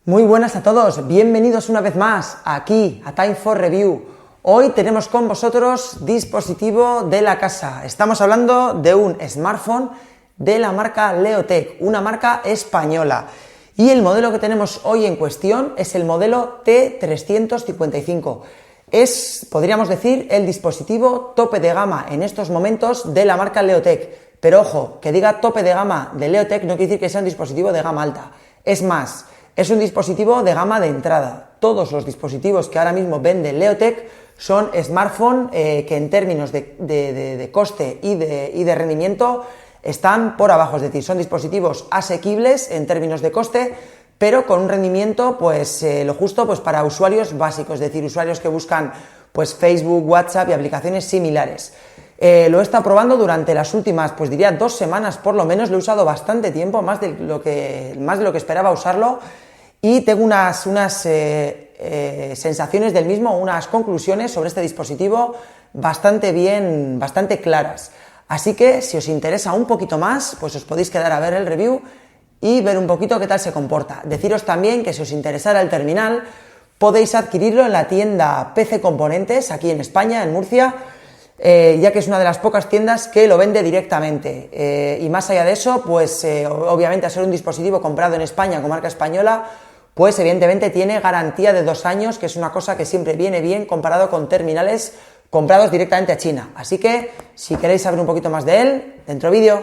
Muy buenas a todos, bienvenidos una vez más aquí a Time for Review. Hoy tenemos con vosotros dispositivo de la casa. Estamos hablando de un smartphone de la marca Leotek, una marca española. Y el modelo que tenemos hoy en cuestión es el modelo T355. Es, podríamos decir, el dispositivo tope de gama en estos momentos de la marca Leotek. Pero ojo, que diga tope de gama de Leotek no quiere decir que sea un dispositivo de gama alta. Es más, es un dispositivo de gama de entrada. Todos los dispositivos que ahora mismo vende Leotek son smartphones que en términos de coste y de rendimiento están por abajo. Es decir, son dispositivos asequibles en términos de coste, pero con un rendimiento pues lo justo pues para usuarios básicos, es decir, usuarios que buscan pues Facebook, WhatsApp y aplicaciones similares. Lo he estado probando durante las últimas, pues diría 2 semanas por lo menos, lo he usado bastante tiempo, más de lo que esperaba usarlo, y tengo unas sensaciones del mismo, unas conclusiones sobre este dispositivo bastante claras. Así que si os interesa un poquito más, pues os podéis quedar a ver el review y ver un poquito qué tal se comporta. Deciros también que si os interesara el terminal, podéis adquirirlo en la tienda PC Componentes, aquí en España, en Murcia, ya que es una de las pocas tiendas que lo vende directamente. Y más allá de eso, pues obviamente al ser un dispositivo comprado en España con marca española, pues evidentemente tiene garantía de 2 años, que es una cosa que siempre viene bien comparado con terminales comprados directamente a China. Así que, si queréis saber un poquito más de él, dentro vídeo.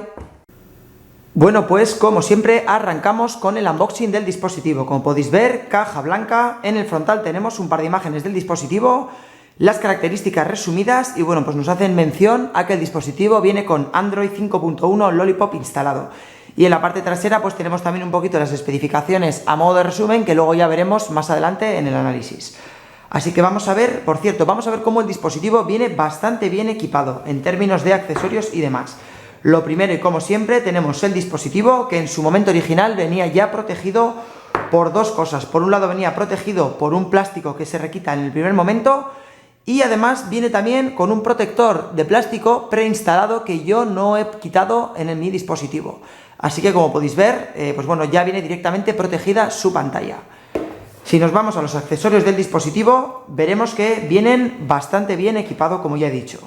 Bueno, pues como siempre arrancamos con el unboxing del dispositivo. Como podéis ver, caja blanca, en el frontal tenemos un par de imágenes del dispositivo, las características resumidas y bueno, pues nos hacen mención a que el dispositivo viene con Android 5.1 Lollipop instalado. Y en la parte trasera pues tenemos también un poquito las especificaciones a modo de resumen que luego ya veremos más adelante en el análisis. Así que vamos a ver, por cierto, vamos a ver cómo el dispositivo viene bastante bien equipado en términos de accesorios y demás. Lo primero y como siempre tenemos el dispositivo que en su momento original venía ya protegido por 2 cosas. Por un lado venía protegido por un plástico que se requita en el primer momento y además viene también con un protector de plástico preinstalado que yo no he quitado en mi dispositivo. Así que como podéis ver, pues bueno, ya viene directamente protegida su pantalla. Si nos vamos a los accesorios del dispositivo, veremos que vienen bastante bien equipados, como ya he dicho.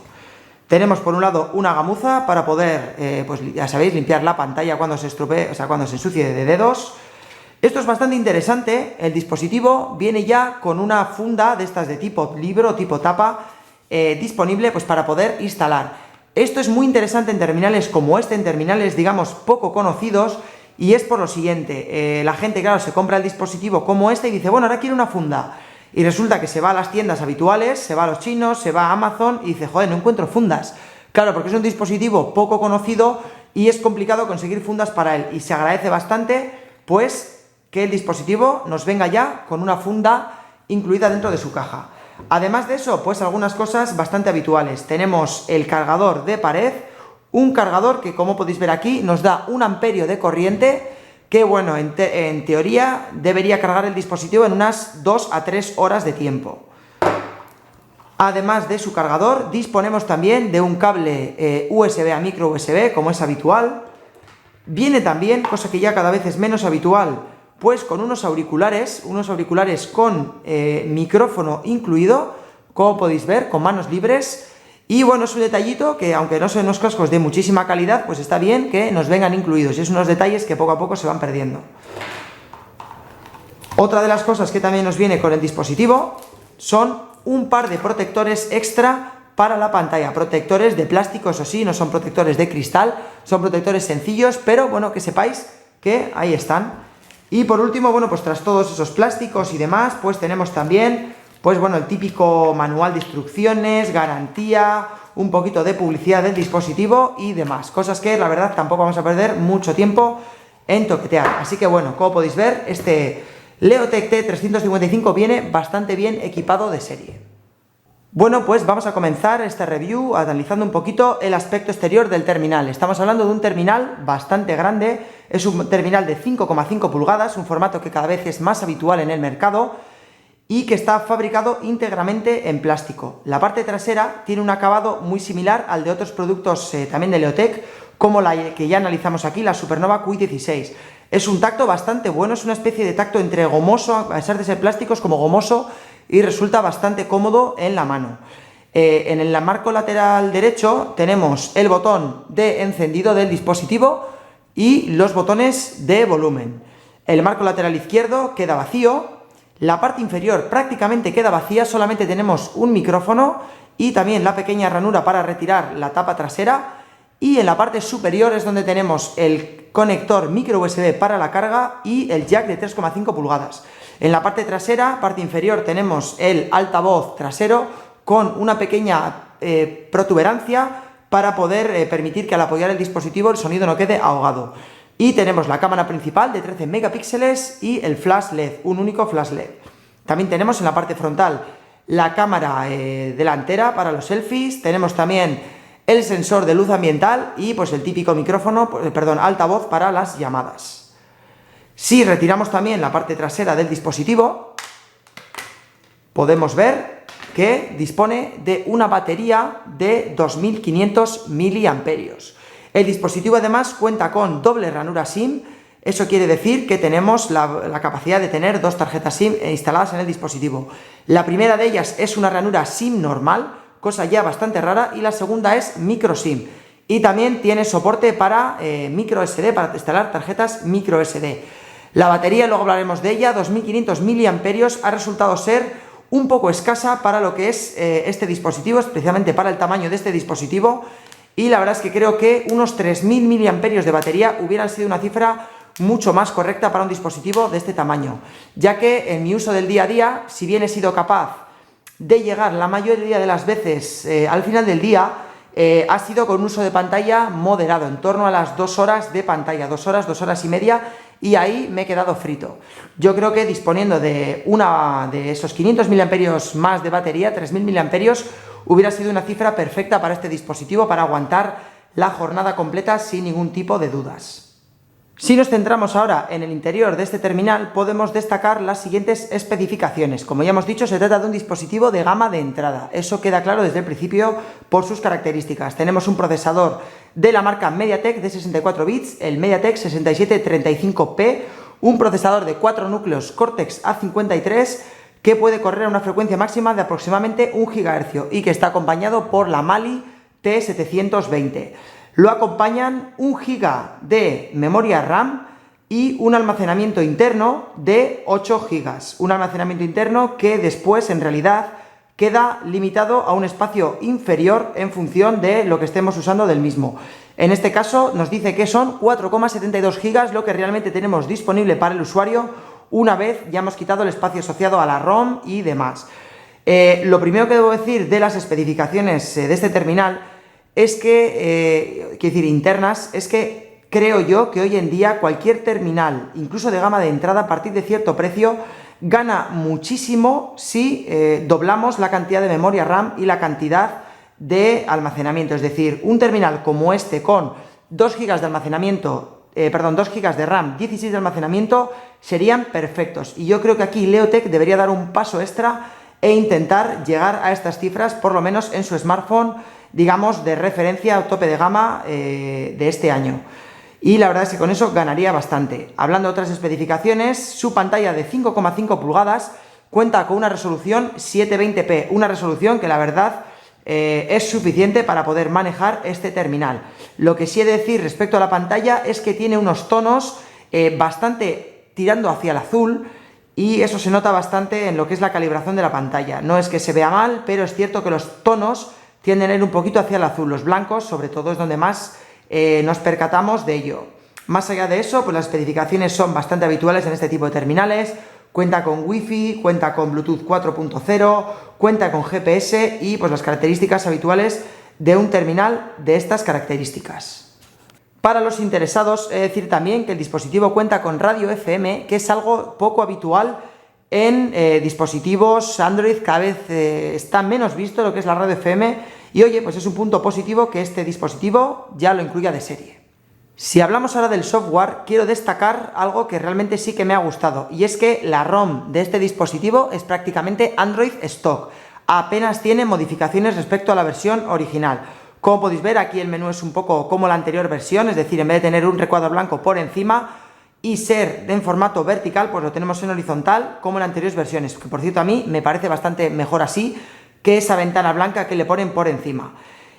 Tenemos por un lado una gamuza para poder, pues ya sabéis, limpiar la pantalla cuando se estropee, o sea, cuando se ensucie de dedos. Esto es bastante interesante, el dispositivo viene ya con una funda de estas de tipo libro, tipo tapa, disponible pues para poder instalar. Esto es muy interesante en terminales como este, en terminales digamos poco conocidos, y es por lo siguiente, la gente claro se compra el dispositivo como este y dice, bueno, ahora quiero una funda, y resulta que se va a las tiendas habituales, se va a los chinos, se va a Amazon y dice, joder, no encuentro fundas. Claro, porque es un dispositivo poco conocido y es complicado conseguir fundas para él, y se agradece bastante pues que el dispositivo nos venga ya con una funda incluida dentro de su caja. Además de eso, pues algunas cosas bastante habituales. Tenemos el cargador de pared, un cargador que como podéis ver aquí nos da 1 amperio de corriente, que bueno, en teoría debería cargar el dispositivo en unas 2 a 3 horas de tiempo. Además de su cargador, disponemos también de un cable USB a micro USB, como es habitual. Viene también, cosa que ya cada vez es menos habitual, pues con unos auriculares con micrófono incluido, como podéis ver, con manos libres. Y bueno, es un detallito que aunque no son unos cascos de muchísima calidad, pues está bien que nos vengan incluidos, y es unos detalles que poco a poco se van perdiendo. Otra de las cosas que también nos viene con el dispositivo son un par de protectores extra para la pantalla, protectores de plástico, eso sí, no son protectores de cristal, son protectores sencillos, pero bueno, que sepáis que ahí están. Y por último, bueno, pues tras todos esos plásticos y demás, pues tenemos también, pues bueno, el típico manual de instrucciones, garantía, un poquito de publicidad del dispositivo y demás, cosas que la verdad tampoco vamos a perder mucho tiempo en toquetear. Así que bueno, como podéis ver, este Leotek T355 viene bastante bien equipado de serie. Bueno, pues vamos a comenzar este review analizando un poquito el aspecto exterior del terminal. Estamos hablando de un terminal bastante grande, es un terminal de 5,5 pulgadas, un formato que cada vez es más habitual en el mercado y que está fabricado íntegramente en plástico. La parte trasera tiene un acabado muy similar al de otros productos también de Leotek, como la que ya analizamos aquí, la Supernova QI16. Es un tacto bastante bueno, es una especie de tacto entre gomoso, a pesar de ser plástico, es como gomoso y resulta bastante cómodo en la mano. En el marco lateral derecho tenemos el botón de encendido del dispositivo y los botones de volumen. El marco lateral izquierdo queda vacío, la parte inferior prácticamente queda vacía, solamente tenemos un micrófono y también la pequeña ranura para retirar la tapa trasera, y en la parte superior es donde tenemos el conector micro USB para la carga y el jack de 3,5 pulgadas. En la parte trasera, parte inferior, tenemos el altavoz trasero con una pequeña protuberancia para poder permitir que al apoyar el dispositivo el sonido no quede ahogado. Y tenemos la cámara principal de 13 megapíxeles y el flash LED, un único flash LED. También tenemos en la parte frontal la cámara delantera para los selfies, tenemos también el sensor de luz ambiental y pues el típico micrófono, altavoz para las llamadas. Si retiramos también la parte trasera del dispositivo, podemos ver que dispone de una batería de 2500 miliamperios. El dispositivo además cuenta con doble ranura SIM, eso quiere decir que tenemos la capacidad de tener dos tarjetas SIM instaladas en el dispositivo. La primera de ellas es una ranura SIM normal, cosa ya bastante rara, y la segunda es micro SIM. Y también tiene soporte para micro SD, para instalar tarjetas micro SD. La batería, luego hablaremos de ella, 2500 miliamperios, ha resultado ser un poco escasa para lo que es este dispositivo, especialmente para el tamaño de este dispositivo, y la verdad es que creo que unos 3000 miliamperios de batería hubieran sido una cifra mucho más correcta para un dispositivo de este tamaño, ya que en mi uso del día a día, si bien he sido capaz de llegar la mayoría de las veces al final del día, ha sido con un uso de pantalla moderado, en torno a las 2 horas de pantalla, 2 horas y media, y ahí me he quedado frito. Yo creo que disponiendo de esos 500 miliamperios más de batería, 3000 miliamperios, hubiera sido una cifra perfecta para este dispositivo, para aguantar la jornada completa sin ningún tipo de dudas. Si nos centramos ahora en el interior de este terminal, podemos destacar las siguientes especificaciones. Como ya hemos dicho, se trata de un dispositivo de gama de entrada. Eso queda claro desde el principio por sus características. Tenemos un procesador de la marca MediaTek de 64 bits, el MediaTek 6735P, un procesador de 4 núcleos Cortex A53 que puede correr a una frecuencia máxima de aproximadamente 1 GHz y que está acompañado por la Mali T720. Lo acompañan 1 GB de memoria RAM y un almacenamiento interno de 8 GB. Un almacenamiento interno que después, en realidad, queda limitado a un espacio inferior en función de lo que estemos usando del mismo. En este caso nos dice que son 4,72 GB lo que realmente tenemos disponible para el usuario una vez ya hemos quitado el espacio asociado a la ROM y demás. Lo primero que debo decir de las especificaciones de este terminal es que, quiero decir, internas, es que creo yo que hoy en día cualquier terminal, incluso de gama de entrada a partir de cierto precio, gana muchísimo si doblamos la cantidad de memoria RAM y la cantidad de almacenamiento. Es decir, un terminal como este con 2 GB de almacenamiento, 2 GB de RAM, 16 de almacenamiento, serían perfectos. Y yo creo que aquí Leotek debería dar un paso extra e intentar llegar a estas cifras, por lo menos en su smartphone, digamos, de referencia o tope de gama de este año. Y la verdad es que con eso ganaría bastante. Hablando de otras especificaciones, su pantalla de 5,5 pulgadas cuenta con una resolución 720p, una resolución que la verdad es suficiente para poder manejar este terminal. Lo que sí he de decir respecto a la pantalla es que tiene unos tonos bastante tirando hacia el azul, y eso se nota bastante en lo que es la calibración de la pantalla. No es que se vea mal, pero es cierto que los tonos tienden a ir un poquito hacia el azul. Los blancos, sobre todo, es donde más nos percatamos de ello. Más allá de eso, pues las especificaciones son bastante habituales en este tipo de terminales. Cuenta con Wi-Fi, cuenta con Bluetooth 4.0, cuenta con GPS y pues las características habituales de un terminal de estas características. Para los interesados, he de decir también que el dispositivo cuenta con radio FM, que es algo poco habitual en dispositivos Android. Cada vez está menos visto lo que es la radio FM, y oye, pues es un punto positivo que este dispositivo ya lo incluya de serie. Si hablamos ahora del software, quiero destacar algo que realmente sí que me ha gustado, y es que la ROM de este dispositivo es prácticamente Android stock, apenas tiene modificaciones respecto a la versión original. Como podéis ver, aquí el menú es un poco como la anterior versión, es decir, en vez de tener un recuadro blanco por encima, y ser en formato vertical, pues lo tenemos en horizontal como en anteriores versiones, que por cierto a mí me parece bastante mejor así que esa ventana blanca que le ponen por encima.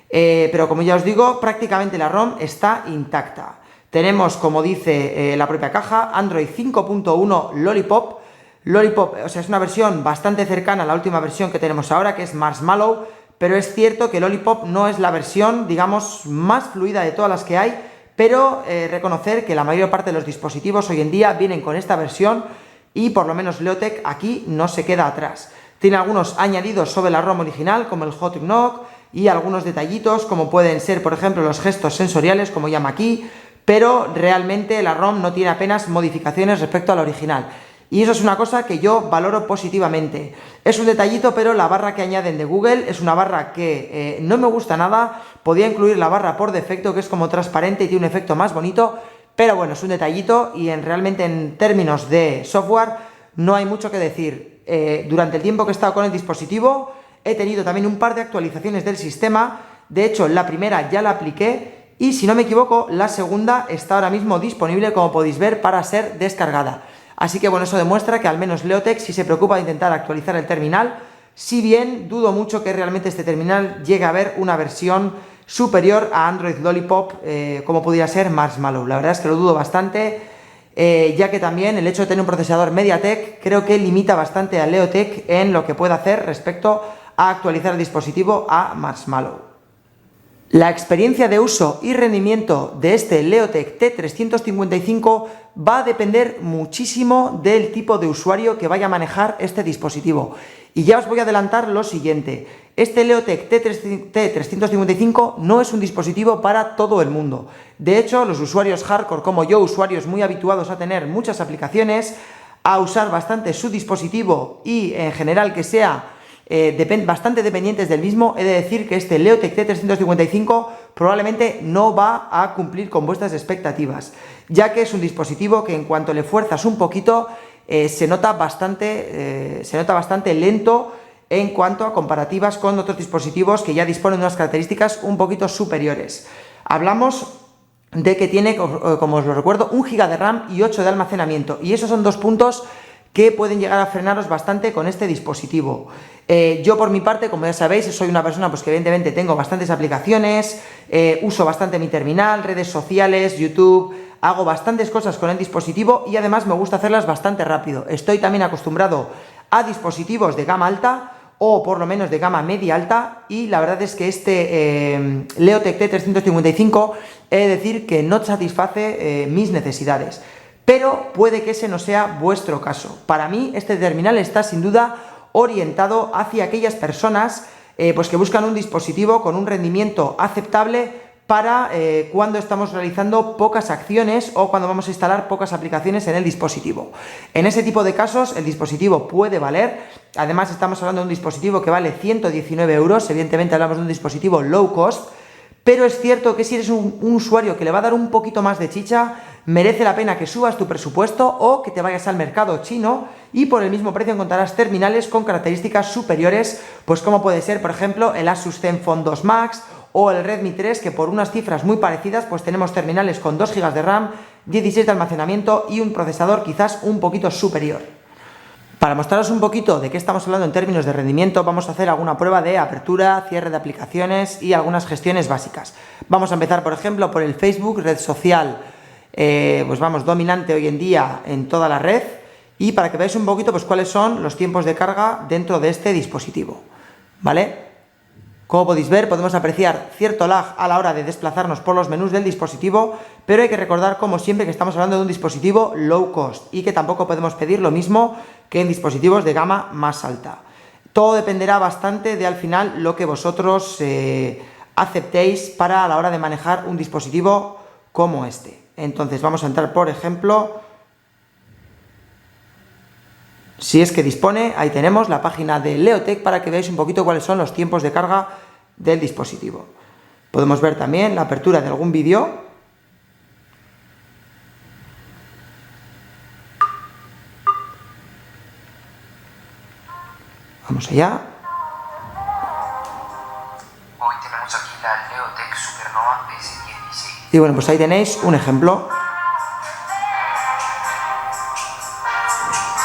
Pero como ya os digo, prácticamente la ROM está intacta. Tenemos, como dice la propia caja, Android 5.1 Lollipop. Lollipop, o sea, es una versión bastante cercana a la última versión que tenemos ahora, que es Marshmallow, pero es cierto que Lollipop no es la versión, digamos, más fluida de todas las que hay, pero reconocer que la mayor parte de los dispositivos hoy en día vienen con esta versión y por lo menos Leotek aquí no se queda atrás. Tiene algunos añadidos sobre la ROM original, como el Hot Knock, y algunos detallitos, como pueden ser, por ejemplo, los gestos sensoriales, como llama aquí, pero realmente la ROM no tiene apenas modificaciones respecto a la original. Y eso es una cosa que yo valoro positivamente. Es un detallito, pero la barra que añaden de Google es una barra que no me gusta nada. Podía incluir la barra por defecto, que es como transparente y tiene un efecto más bonito, pero bueno, es un detallito y realmente en términos de software no hay mucho que decir. Durante el tiempo que he estado con el dispositivo he tenido también un par de actualizaciones del sistema. De hecho, la primera ya la apliqué y si no me equivoco, la segunda está ahora mismo disponible, como podéis ver, para ser descargada. Así que bueno, eso demuestra que al menos Leotek sí se preocupa de intentar actualizar el terminal, si bien dudo mucho que realmente este terminal llegue a ver una versión superior a Android Lollipop, como podría ser Marshmallow. La verdad es que lo dudo bastante, ya que también el hecho de tener un procesador MediaTek creo que limita bastante a Leotek en lo que puede hacer respecto a actualizar el dispositivo a Marshmallow. La experiencia de uso y rendimiento de este Leotek T355 va a depender muchísimo del tipo de usuario que vaya a manejar este dispositivo. Y ya os voy a adelantar lo siguiente: este Leotek T355 no es un dispositivo para todo el mundo. De hecho, los usuarios hardcore como yo, usuarios muy habituados a tener muchas aplicaciones, a usar bastante su dispositivo y en general que sea bastante dependientes del mismo, he de decir que este Leotek T355 probablemente no va a cumplir con vuestras expectativas, ya que es un dispositivo que en cuanto le fuerzas un poquito se nota bastante lento en cuanto a comparativas con otros dispositivos que ya disponen de unas características un poquito superiores. Hablamos de que tiene, como os lo recuerdo, 1 GB de RAM y 8 de almacenamiento, y esos son dos puntos que pueden llegar a frenaros bastante con este dispositivo. Yo por mi parte, como ya sabéis, soy una persona pues que evidentemente tengo bastantes aplicaciones, uso bastante mi terminal, redes sociales, YouTube, hago bastantes cosas con el dispositivo y además me gusta hacerlas bastante rápido. Estoy también acostumbrado a dispositivos de gama alta o por lo menos de gama media alta, y la verdad es que este Leotek T355 he de decir que no satisface mis necesidades. Pero puede que ese no sea vuestro caso. Para mí este terminal está sin duda orientado hacia aquellas personas pues que buscan un dispositivo con un rendimiento aceptable para cuando estamos realizando pocas acciones o cuando vamos a instalar pocas aplicaciones en el dispositivo. En ese tipo de casos el dispositivo puede valer. Además estamos hablando de un dispositivo que vale 119 euros, evidentemente hablamos de un dispositivo low cost, pero es cierto que si eres un usuario que le va a dar un poquito más de chicha, merece la pena que subas tu presupuesto o que te vayas al mercado chino y por el mismo precio encontrarás terminales con características superiores, pues como puede ser, por ejemplo, el Asus Zenfone 2 Max o el Redmi 3, que por unas cifras muy parecidas, pues tenemos terminales con 2 GB de RAM, 16 de almacenamiento y un procesador quizás un poquito superior. Para mostraros un poquito de qué estamos hablando en términos de rendimiento, vamos a hacer alguna prueba de apertura, cierre de aplicaciones y algunas gestiones básicas. Vamos a empezar, por ejemplo, por el Facebook, red social, pues vamos, dominante hoy en día en toda la red, y para que veáis un poquito pues cuáles son los tiempos de carga dentro de este dispositivo, ¿vale? Como podéis ver, podemos apreciar cierto lag a la hora de desplazarnos por los menús del dispositivo, pero hay que recordar, como siempre, que estamos hablando de un dispositivo low cost y que tampoco podemos pedir lo mismo que en dispositivos de gama más alta. Todo dependerá bastante de al final lo que vosotros aceptéis para a la hora de manejar un dispositivo como este. Entonces vamos a entrar, por ejemplo, si es que dispone, ahí tenemos la página de Leotek para que veáis un poquito cuáles son los tiempos de carga del dispositivo. Podemos ver también la apertura de algún vídeo. Vamos allá. Hoy tenemos aquí la Leotek Supernova S16. Y bueno, pues ahí tenéis un ejemplo.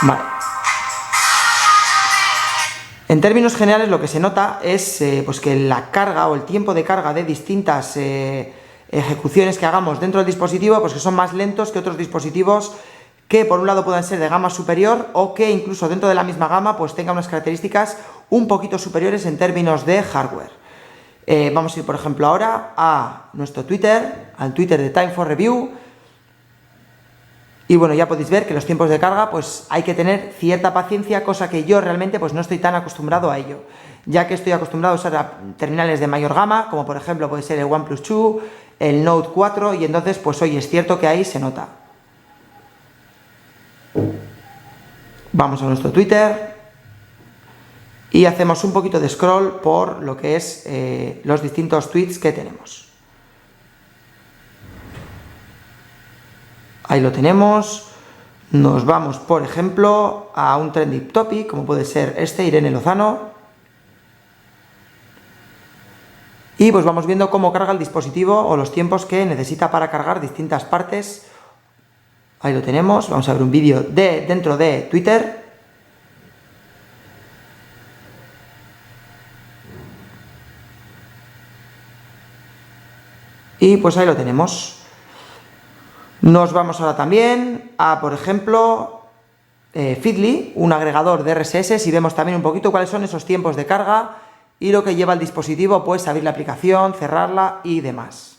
Vale. En términos generales lo que se nota es pues que la carga o el tiempo de carga de distintas ejecuciones que hagamos dentro del dispositivo pues que son más lentos que otros dispositivos que por un lado puedan ser de gama superior o que incluso dentro de la misma gama pues tengan unas características un poquito superiores en términos de hardware. Vamos a ir por ejemplo ahora a nuestro Twitter, al Twitter de Time for Review. Y bueno, ya podéis ver que los tiempos de carga pues hay que tener cierta paciencia, cosa que yo realmente pues no estoy tan acostumbrado a ello, ya que estoy acostumbrado a usar terminales de mayor gama, como por ejemplo puede ser el OnePlus 2, el Note 4, y entonces pues hoy es cierto que ahí se nota. Vamos a nuestro Twitter y hacemos un poquito de scroll por lo que es los distintos tweets que tenemos. Ahí lo tenemos. Nos vamos, por ejemplo, a un trending topic, como puede ser este, Irene Lozano. Y pues vamos viendo cómo carga el dispositivo o los tiempos que necesita para cargar distintas partes. Ahí lo tenemos. Vamos a ver un vídeo dentro de Twitter. Y pues ahí lo tenemos. Nos vamos ahora también a, por ejemplo, Feedly, un agregador de RSS, y vemos también un poquito cuáles son esos tiempos de carga y lo que lleva el dispositivo, pues abrir la aplicación, cerrarla y demás.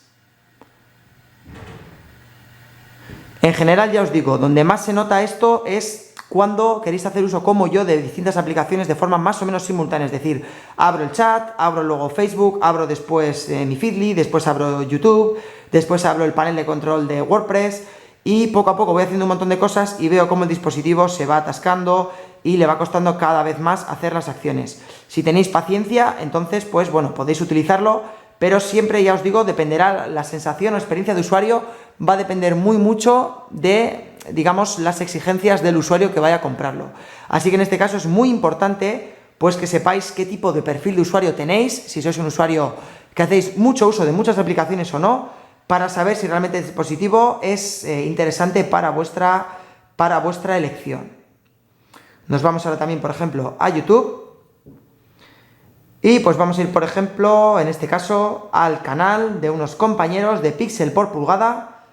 En general, ya os digo, donde más se nota esto es cuando queréis hacer uso, como yo, de distintas aplicaciones de forma más o menos simultánea. Es decir, abro el chat, abro luego Facebook, abro después mi Feedly, después abro YouTube, después abro el panel de control de WordPress y poco a poco voy haciendo un montón de cosas y veo cómo el dispositivo se va atascando y le va costando cada vez más hacer las acciones. Si tenéis paciencia, entonces, pues bueno, podéis utilizarlo, pero siempre, ya os digo, dependerá la sensación o experiencia de usuario, va a depender muy mucho de, digamos, las exigencias del usuario que vaya a comprarlo. Así que en este caso es muy importante, pues que sepáis qué tipo de perfil de usuario tenéis, si sois un usuario que hacéis mucho uso de muchas aplicaciones o no, para saber si realmente el dispositivo es interesante para vuestra elección. Nos vamos ahora también, por ejemplo, a YouTube. Y pues vamos a ir, por ejemplo, en este caso, al canal de unos compañeros de Pixel por pulgada.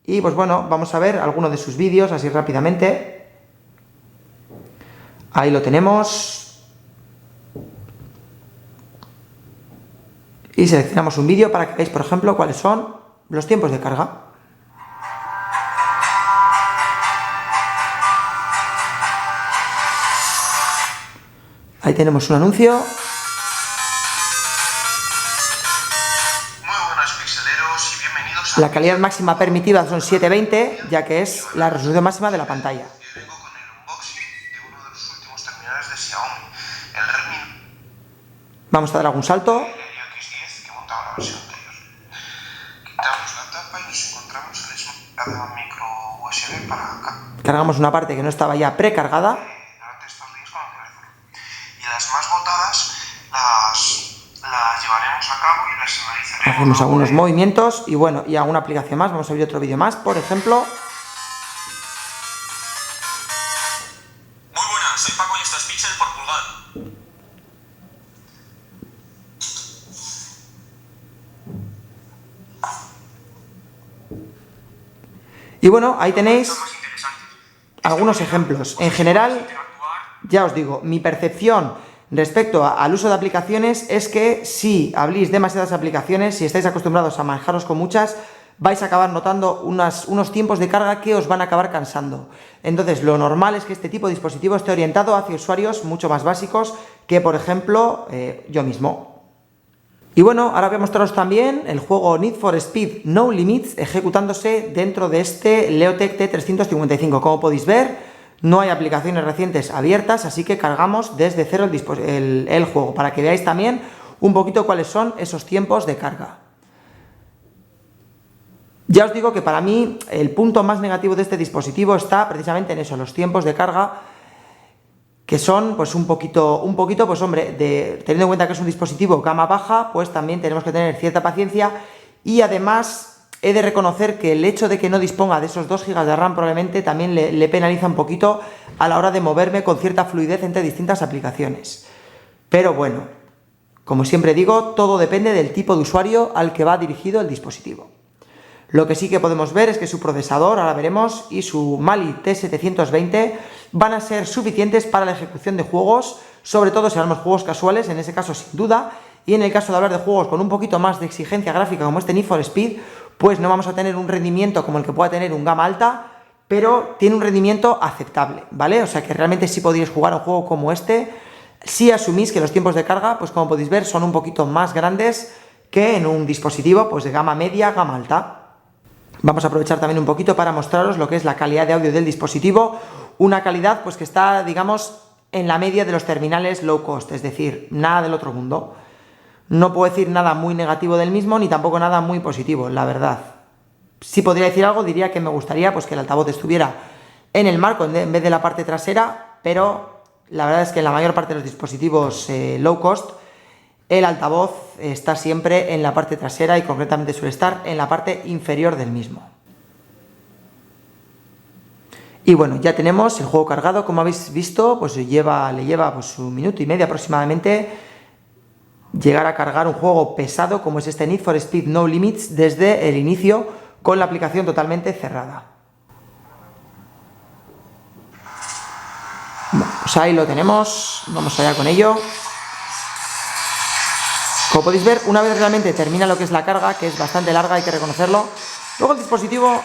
Y pues bueno, vamos a ver alguno de sus vídeos así rápidamente. Ahí lo tenemos. Y seleccionamos un vídeo para que veáis, por ejemplo, cuáles son los tiempos de carga. Ahí tenemos un anuncio. Muy buenas pixeleros y bienvenidos a... La calidad máxima permitida son 720, ya que es la resolución máxima de la pantalla. Hoy vengo con el unboxing de uno de los últimos terminales de Xiaomi, el Redmi Vamos a dar algún salto. Helio X10 que montaba la versión anterior. Quitamos la tapa y nos encontramos el esmacado micro USB para Cargamos una parte que no estaba ya precargada. durante estos días con el teléfono. Y las más votadas las llevaremos a cabo y las analizaremos. Hacemos algunos movimientos y bueno, y alguna aplicación más. Vamos a abrir otro vídeo más, por ejemplo. Muy buenas, soy Paco y esto es Pixel por pulgada. Y bueno, ahí tenéis algunos ejemplos. En general, ya os digo, mi percepción respecto al uso de aplicaciones es que si abrís demasiadas aplicaciones, si estáis acostumbrados a manejaros con muchas, vais a acabar notando unos tiempos de carga que os van a acabar cansando. Entonces, lo normal es que este tipo de dispositivo esté orientado hacia usuarios mucho más básicos que, por ejemplo, yo mismo. Y bueno, ahora voy a mostraros también el juego Need for Speed No Limits ejecutándose dentro de este Leotech T355. Como podéis ver, no hay aplicaciones recientes abiertas, así que cargamos desde cero el juego, para que veáis también un poquito cuáles son esos tiempos de carga. Ya os digo que para mí el punto más negativo de este dispositivo está precisamente en eso, los tiempos de carga, que son pues un poquito, pues hombre, teniendo en cuenta que es un dispositivo gama baja, pues también tenemos que tener cierta paciencia y además he de reconocer que el hecho de que no disponga de esos 2 GB de RAM probablemente también le penaliza un poquito a la hora de moverme con cierta fluidez entre distintas aplicaciones. Pero bueno, como siempre digo, todo depende del tipo de usuario al que va dirigido el dispositivo. Lo que sí que podemos ver es que su procesador, ahora veremos, y su Mali T720 van a ser suficientes para la ejecución de juegos, sobre todo si hablamos de juegos casuales, en ese caso sin duda, y en el caso de hablar de juegos con un poquito más de exigencia gráfica como este Need for Speed, pues no vamos a tener un rendimiento como el que pueda tener un gama alta, pero tiene un rendimiento aceptable, ¿vale? O sea que realmente sí podríais jugar a un juego como este, si asumís que los tiempos de carga, pues como podéis ver, son un poquito más grandes que en un dispositivo pues de gama media, gama alta. Vamos a aprovechar también un poquito para mostraros lo que es la calidad de audio del dispositivo, una calidad pues que está, digamos, en la media de los terminales low cost, es decir, nada del otro mundo. No puedo decir nada muy negativo del mismo, ni tampoco nada muy positivo, la verdad. Si podría decir algo, diría que me gustaría pues que el altavoz estuviera en el marco en vez de la parte trasera, pero la verdad es que en la mayor parte de los dispositivos low cost, el altavoz está siempre en la parte trasera y concretamente suele estar en la parte inferior del mismo. Y bueno, ya tenemos el juego cargado, como habéis visto, pues le lleva pues 1 minuto y medio aproximadamente llegar a cargar un juego pesado como es este Need for Speed No Limits desde el inicio con la aplicación totalmente cerrada. Bueno, pues ahí lo tenemos, vamos allá con ello. Como podéis ver, una vez realmente termina lo que es la carga, que es bastante larga, hay que reconocerlo, luego el dispositivo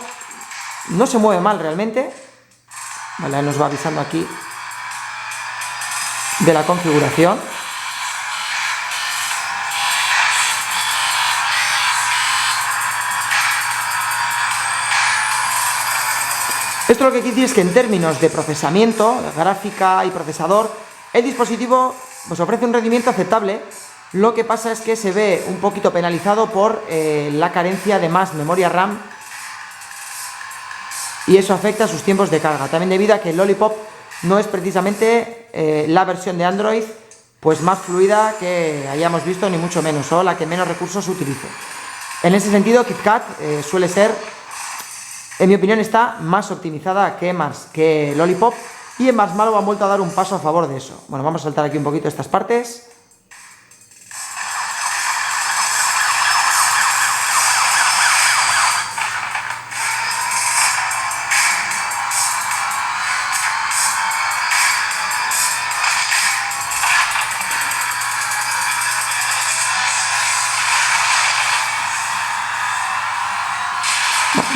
no se mueve mal realmente. Vale, nos va avisando aquí de la configuración. Esto lo que quiere decir es que en términos de procesamiento, gráfica y procesador, el dispositivo pues ofrece un rendimiento aceptable. Lo que pasa es que se ve un poquito penalizado por la carencia de más memoria RAM y eso afecta a sus tiempos de carga. También debido a que el Lollipop no es precisamente la versión de Android pues más fluida que hayamos visto, ni mucho menos, o la que menos recursos utilice. En ese sentido, KitKat suele ser, en mi opinión, está más optimizada que Lollipop, y en Marshmallow han vuelto a dar un paso a favor de eso. Bueno, vamos a saltar aquí un poquito estas partes.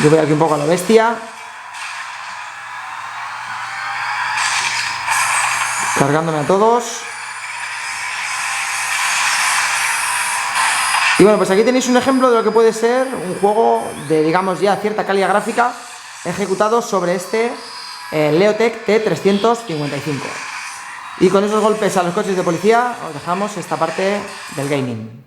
Yo voy aquí un poco a la bestia. Cargándome a todos. Y bueno, pues aquí tenéis un ejemplo de lo que puede ser un juego de, digamos, ya cierta calidad gráfica ejecutado sobre este Leotech T355. Y con esos golpes a los coches de policía os dejamos esta parte del gaming.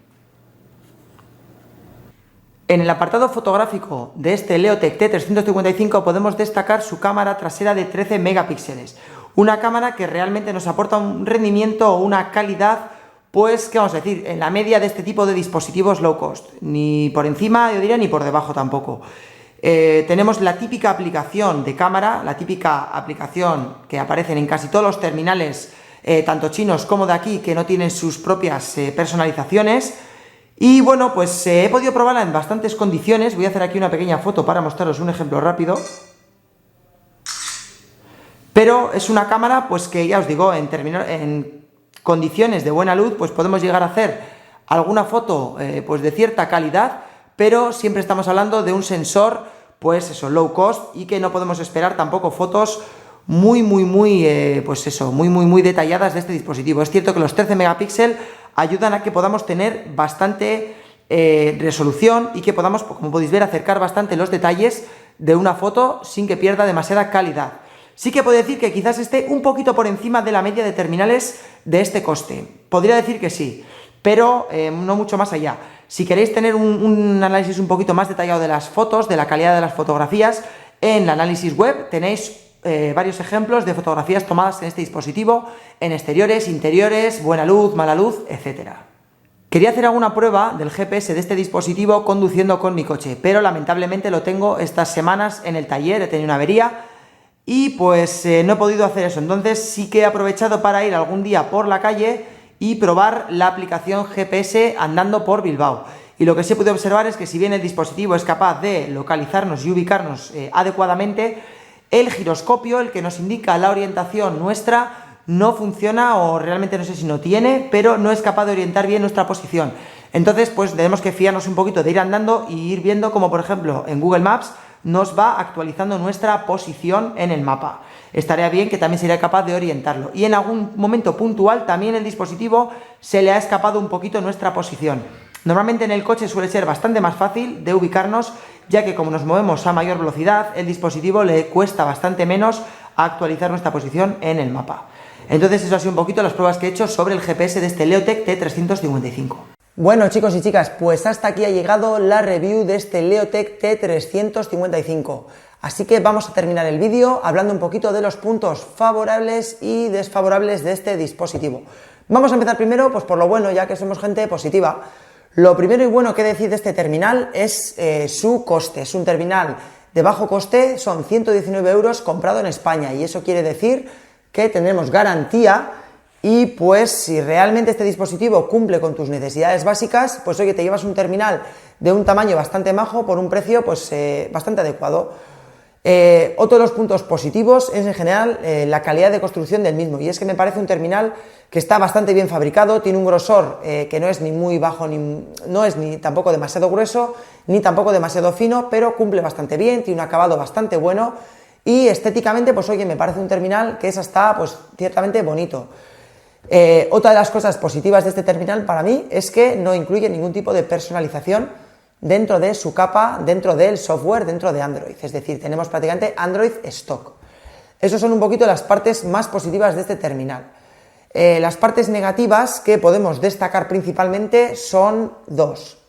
En el apartado fotográfico de este Leotech T355 podemos destacar su cámara trasera de 13 megapíxeles. Una cámara que realmente nos aporta un rendimiento o una calidad, pues, ¿qué vamos a decir?, en la media de este tipo de dispositivos low cost. Ni por encima, yo diría, ni por debajo tampoco. Tenemos la típica aplicación de cámara, la típica aplicación que aparecen en casi todos los terminales, tanto chinos como de aquí, que no tienen sus propias personalizaciones. Y bueno, pues he podido probarla en bastantes condiciones. Voy a hacer aquí una pequeña foto para mostraros un ejemplo rápido. Pero es una cámara, pues que ya os digo, en condiciones de buena luz, pues podemos llegar a hacer alguna foto pues de cierta calidad, pero siempre estamos hablando de un sensor, pues eso, low cost, y que no podemos esperar tampoco fotos muy detalladas de este dispositivo. Es cierto que los 13 megapíxeles ayudan a que podamos tener bastante resolución y que podamos, como podéis ver, acercar bastante los detalles de una foto sin que pierda demasiada calidad. Sí que puedo decir que quizás esté un poquito por encima de la media de terminales de este coste. Podría decir que sí, pero no mucho más allá. Si queréis tener un análisis un poquito más detallado de las fotos, de la calidad de las fotografías, en el análisis web tenéis varios ejemplos de fotografías tomadas en este dispositivo, en exteriores, interiores, buena luz, mala luz, etc. Quería hacer alguna prueba del GPS de este dispositivo conduciendo con mi coche, pero lamentablemente lo tengo estas semanas en el taller, he tenido una avería y pues no he podido hacer eso. Entonces sí que he aprovechado para ir algún día por la calle y probar la aplicación GPS andando por Bilbao. Y lo que se puede observar es que si bien el dispositivo es capaz de localizarnos y ubicarnos adecuadamente, el giroscopio, el que nos indica la orientación nuestra, no funciona, o realmente no sé si no tiene, pero no es capaz de orientar bien nuestra posición. Entonces pues tenemos que fiarnos un poquito de ir andando y ir viendo como por ejemplo en Google Maps nos va actualizando nuestra posición en el mapa. Estaría bien que también sería capaz de orientarlo. Y en algún momento puntual también el dispositivo se le ha escapado un poquito nuestra posición. Normalmente en el coche suele ser bastante más fácil de ubicarnos, ya que como nos movemos a mayor velocidad, el dispositivo le cuesta bastante menos actualizar nuestra posición en el mapa. Entonces eso ha sido un poquito las pruebas que he hecho sobre el GPS de este Leotech T355. Bueno, chicos y chicas, pues hasta aquí ha llegado la review de este Leotech T355. Así que vamos a terminar el vídeo hablando un poquito de los puntos favorables y desfavorables de este dispositivo. Vamos a empezar primero pues por lo bueno, ya que somos gente positiva. Lo primero y bueno que decir de este terminal es su coste. Es un terminal de bajo coste, son 119 euros comprado en España, y eso quiere decir que tenemos garantía. Y pues si realmente este dispositivo cumple con tus necesidades básicas, pues oye, te llevas un terminal de un tamaño bastante majo por un precio pues bastante adecuado. Otro de los puntos positivos es en general la calidad de construcción del mismo, y es que me parece un terminal que está bastante bien fabricado, tiene un grosor que no es ni muy bajo, no es ni tampoco demasiado grueso, ni tampoco demasiado fino, pero cumple bastante bien, tiene un acabado bastante bueno, y estéticamente pues oye, me parece un terminal que es hasta pues ciertamente bonito. Otra de las cosas positivas de este terminal para mí es que no incluye ningún tipo de personalización dentro de su capa, dentro del software, dentro de Android. Es decir, tenemos prácticamente Android stock. Esas son un poquito las partes más positivas de este terminal. Las partes negativas que podemos destacar principalmente son dos.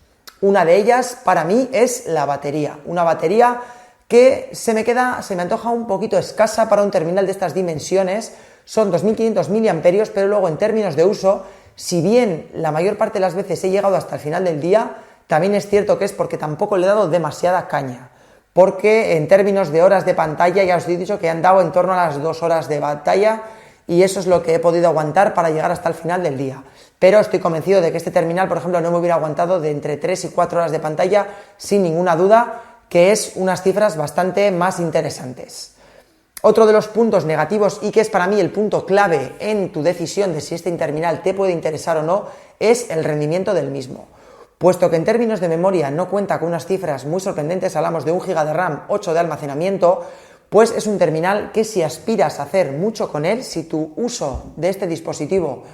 Una de ellas para mí es la batería. Una batería que se me antoja un poquito escasa para un terminal de estas dimensiones. Son 2500 mAh, pero luego en términos de uso, si bien la mayor parte de las veces he llegado hasta el final del día, también es cierto que es porque tampoco le he dado demasiada caña, porque en términos de horas de pantalla ya os he dicho que han dado en torno a las 2 horas de pantalla, y eso es lo que he podido aguantar para llegar hasta el final del día. Pero estoy convencido de que este terminal, por ejemplo, no me hubiera aguantado de entre 3 y 4 horas de pantalla sin ninguna duda, que es unas cifras bastante más interesantes. Otro de los puntos negativos, y que es para mí el punto clave en tu decisión de si este terminal te puede interesar o no, es el rendimiento del mismo. Puesto que en términos de memoria no cuenta con unas cifras muy sorprendentes, hablamos de 1 GB de RAM, 8 de almacenamiento, pues es un terminal que si aspiras a hacer mucho con él, si tu uso de este dispositivo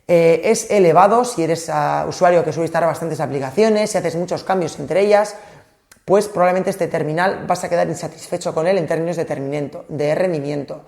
es elevado, si eres usuario que suele instalar bastantes aplicaciones, si haces muchos cambios entre ellas, pues probablemente este terminal vas a quedar insatisfecho con él en términos de rendimiento.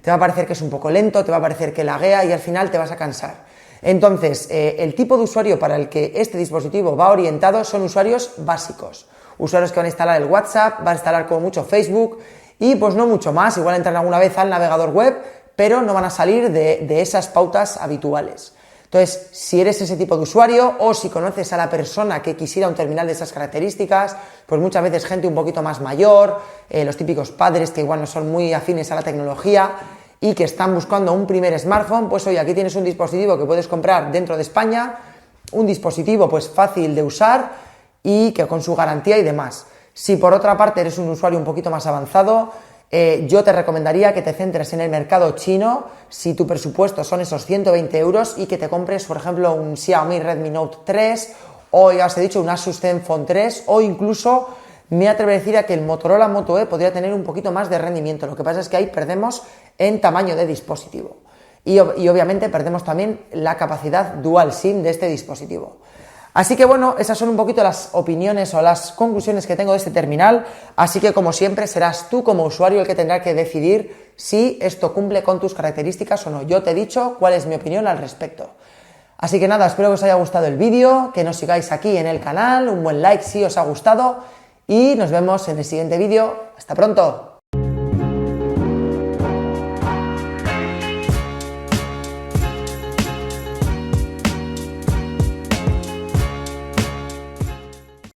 Te va a parecer que es un poco lento, te va a parecer que laguea y al final te vas a cansar. Entonces, el tipo de usuario para el que este dispositivo va orientado son usuarios básicos. Usuarios que van a instalar el WhatsApp, van a instalar como mucho Facebook y pues no mucho más. Igual entran alguna vez al navegador web, pero no van a salir de esas pautas habituales. Entonces, si eres ese tipo de usuario o si conoces a la persona que quisiera un terminal de esas características, pues muchas veces gente un poquito más mayor, los típicos padres que igual no son muy afines a la tecnología y que están buscando un primer smartphone, pues oye, aquí tienes un dispositivo que puedes comprar dentro de España, un dispositivo pues fácil de usar y que con su garantía y demás. Si por otra parte eres un usuario un poquito más avanzado, yo te recomendaría que te centres en el mercado chino, si tu presupuesto son esos 120 euros, y que te compres, por ejemplo, un Xiaomi Redmi Note 3, o ya os he dicho, un Asus Zenfone 3, o incluso me atrevería a decir a que el Motorola Moto E podría tener un poquito más de rendimiento. Lo que pasa es que ahí perdemos en tamaño de dispositivo. Y obviamente perdemos también la capacidad Dual SIM de este dispositivo. Así que bueno, esas son un poquito las opiniones o las conclusiones que tengo de este terminal, así que como siempre serás tú como usuario el que tendrá que decidir si esto cumple con tus características o no. Yo te he dicho cuál es mi opinión al respecto. Así que nada, espero que os haya gustado el vídeo, que nos sigáis aquí en el canal, un buen like si os ha gustado y nos vemos en el siguiente vídeo. ¡Hasta pronto!